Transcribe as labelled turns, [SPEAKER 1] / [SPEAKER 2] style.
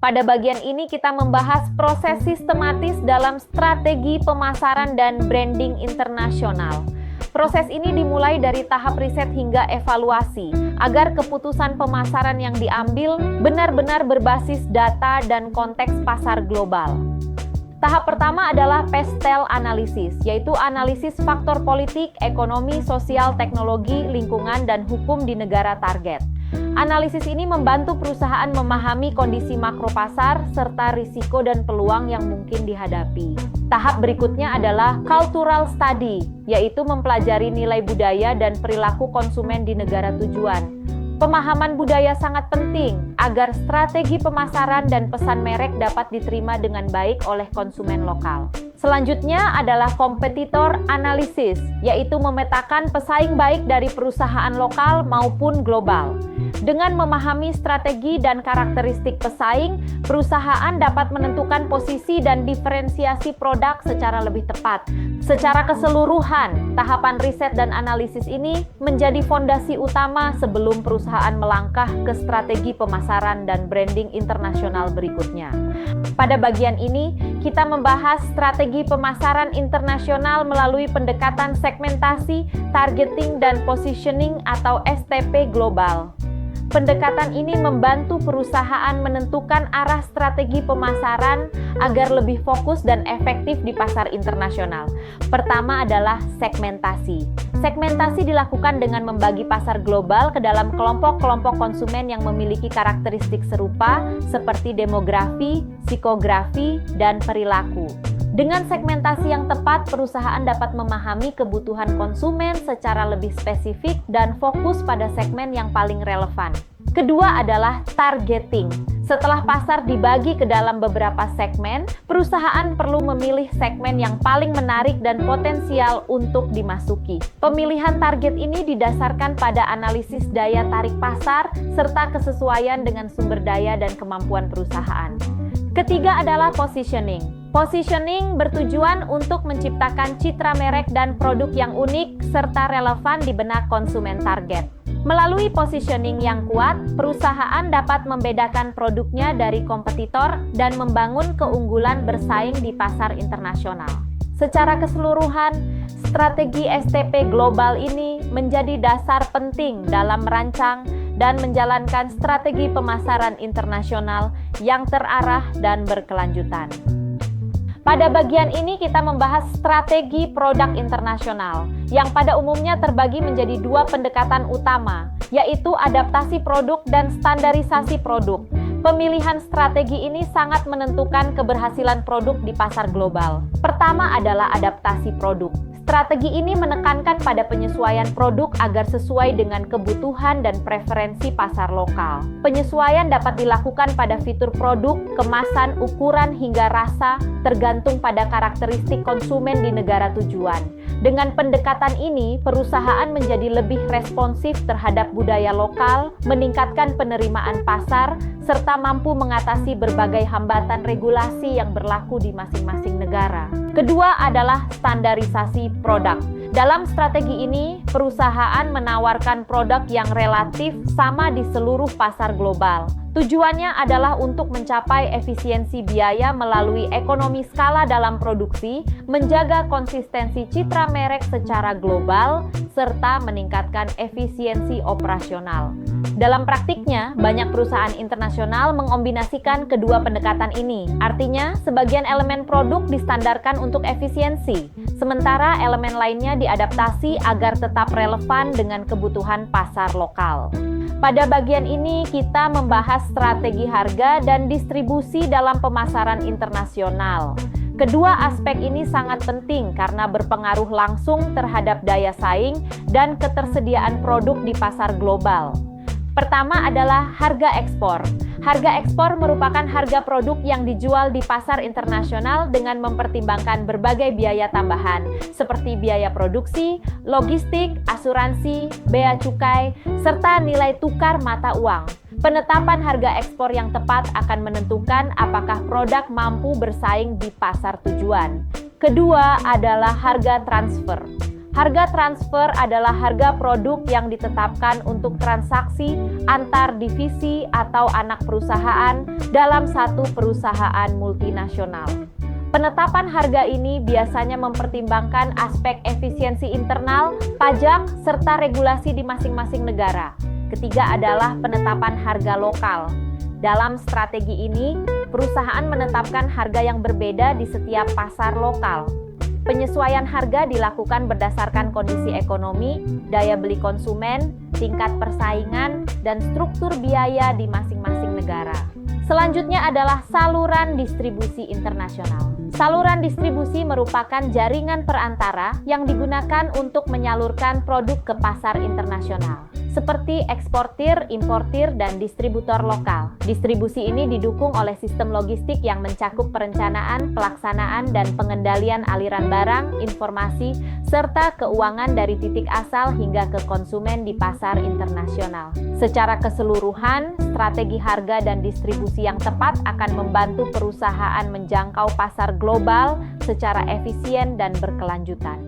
[SPEAKER 1] Pada bagian ini kita membahas proses sistematis dalam strategi pemasaran dan branding internasional. Proses ini dimulai dari tahap riset hingga evaluasi, agar keputusan pemasaran yang diambil benar-benar berbasis data dan konteks pasar global. Tahap pertama adalah PESTEL analisis, yaitu analisis faktor politik, ekonomi, sosial, teknologi, lingkungan, dan hukum di negara target. Analisis ini membantu perusahaan memahami kondisi makro pasar serta risiko dan peluang yang mungkin dihadapi. Tahap berikutnya adalah cultural study, yaitu mempelajari nilai budaya dan perilaku konsumen di negara tujuan. Pemahaman budaya sangat penting agar strategi pemasaran dan pesan merek dapat diterima dengan baik oleh konsumen lokal. Selanjutnya adalah competitor analysis, yaitu memetakan pesaing baik dari perusahaan lokal maupun global. Dengan memahami strategi dan karakteristik pesaing, perusahaan dapat menentukan posisi dan diferensiasi produk secara lebih tepat. Secara keseluruhan, tahapan riset dan analisis ini menjadi fondasi utama sebelum perusahaan melangkah ke strategi pemasaran dan branding internasional berikutnya. Pada bagian ini, kita membahas strategi pemasaran internasional melalui pendekatan segmentasi, targeting, dan positioning atau STP global. Pendekatan ini membantu perusahaan menentukan arah strategi pemasaran agar lebih fokus dan efektif di pasar internasional. Pertama adalah segmentasi. Segmentasi dilakukan dengan membagi pasar global ke dalam kelompok-kelompok konsumen yang memiliki karakteristik serupa seperti demografi, psikografi, dan perilaku. Dengan segmentasi yang tepat, perusahaan dapat memahami kebutuhan konsumen secara lebih spesifik dan fokus pada segmen yang paling relevan. Kedua adalah targeting. Setelah pasar dibagi ke dalam beberapa segmen, perusahaan perlu memilih segmen yang paling menarik dan potensial untuk dimasuki. Pemilihan target ini didasarkan pada analisis daya tarik pasar serta kesesuaian dengan sumber daya dan kemampuan perusahaan. Ketiga adalah positioning. Positioning bertujuan untuk menciptakan citra merek dan produk yang unik serta relevan di benak konsumen target. Melalui positioning yang kuat, perusahaan dapat membedakan produknya dari kompetitor dan membangun keunggulan bersaing di pasar internasional. Secara keseluruhan, strategi STP global ini menjadi dasar penting dalam merancang dan menjalankan strategi pemasaran internasional yang terarah dan berkelanjutan. Pada bagian ini kita membahas strategi produk internasional, yang pada umumnya terbagi menjadi dua pendekatan utama, yaitu adaptasi produk dan standarisasi produk. Pemilihan strategi ini sangat menentukan keberhasilan produk di pasar global. Pertama adalah adaptasi produk. Strategi ini menekankan pada penyesuaian produk agar sesuai dengan kebutuhan dan preferensi pasar lokal. Penyesuaian dapat dilakukan pada fitur produk, kemasan, ukuran, hingga rasa, tergantung pada karakteristik konsumen di negara tujuan. Dengan pendekatan ini, perusahaan menjadi lebih responsif terhadap budaya lokal, meningkatkan penerimaan pasar, serta mampu mengatasi berbagai hambatan regulasi yang berlaku di masing-masing negara. Kedua adalah standarisasi produk. Dalam strategi ini, perusahaan menawarkan produk yang relatif sama di seluruh pasar global. Tujuannya adalah untuk mencapai efisiensi biaya melalui ekonomi skala dalam produksi, menjaga konsistensi citra merek secara global, serta meningkatkan efisiensi operasional. Dalam praktiknya, banyak perusahaan internasional mengombinasikan kedua pendekatan ini. Artinya, sebagian elemen produk distandarkan untuk efisiensi, sementara elemen lainnya diadaptasi agar tetap relevan dengan kebutuhan pasar lokal. Pada bagian ini, kita membahas strategi harga dan distribusi dalam pemasaran internasional. Kedua aspek ini sangat penting karena berpengaruh langsung terhadap daya saing dan ketersediaan produk di pasar global. Pertama adalah harga ekspor. Harga ekspor merupakan harga produk yang dijual di pasar internasional dengan mempertimbangkan berbagai biaya tambahan, seperti biaya produksi, logistik, asuransi, bea cukai, serta nilai tukar mata uang. Penetapan harga ekspor yang tepat akan menentukan apakah produk mampu bersaing di pasar tujuan. Kedua adalah harga transfer. Harga transfer adalah harga produk yang ditetapkan untuk transaksi antar divisi atau anak perusahaan dalam satu perusahaan multinasional. Penetapan harga ini biasanya mempertimbangkan aspek efisiensi internal, pajak, serta regulasi di masing-masing negara. Ketiga adalah penetapan harga lokal. Dalam strategi ini, perusahaan menetapkan harga yang berbeda di setiap pasar lokal. Penyesuaian harga dilakukan berdasarkan kondisi ekonomi, daya beli konsumen, tingkat persaingan, dan struktur biaya di masing-masing negara. Selanjutnya adalah saluran distribusi internasional. Saluran distribusi merupakan jaringan perantara yang digunakan untuk menyalurkan produk ke pasar internasional, seperti eksportir, importir, dan distributor lokal. Distribusi ini didukung oleh sistem logistik yang mencakup perencanaan, pelaksanaan, dan pengendalian aliran barang, informasi, serta keuangan dari titik asal hingga ke konsumen di pasar internasional. Secara keseluruhan, strategi harga dan distribusi yang tepat akan membantu perusahaan menjangkau pasar global secara efisien dan berkelanjutan.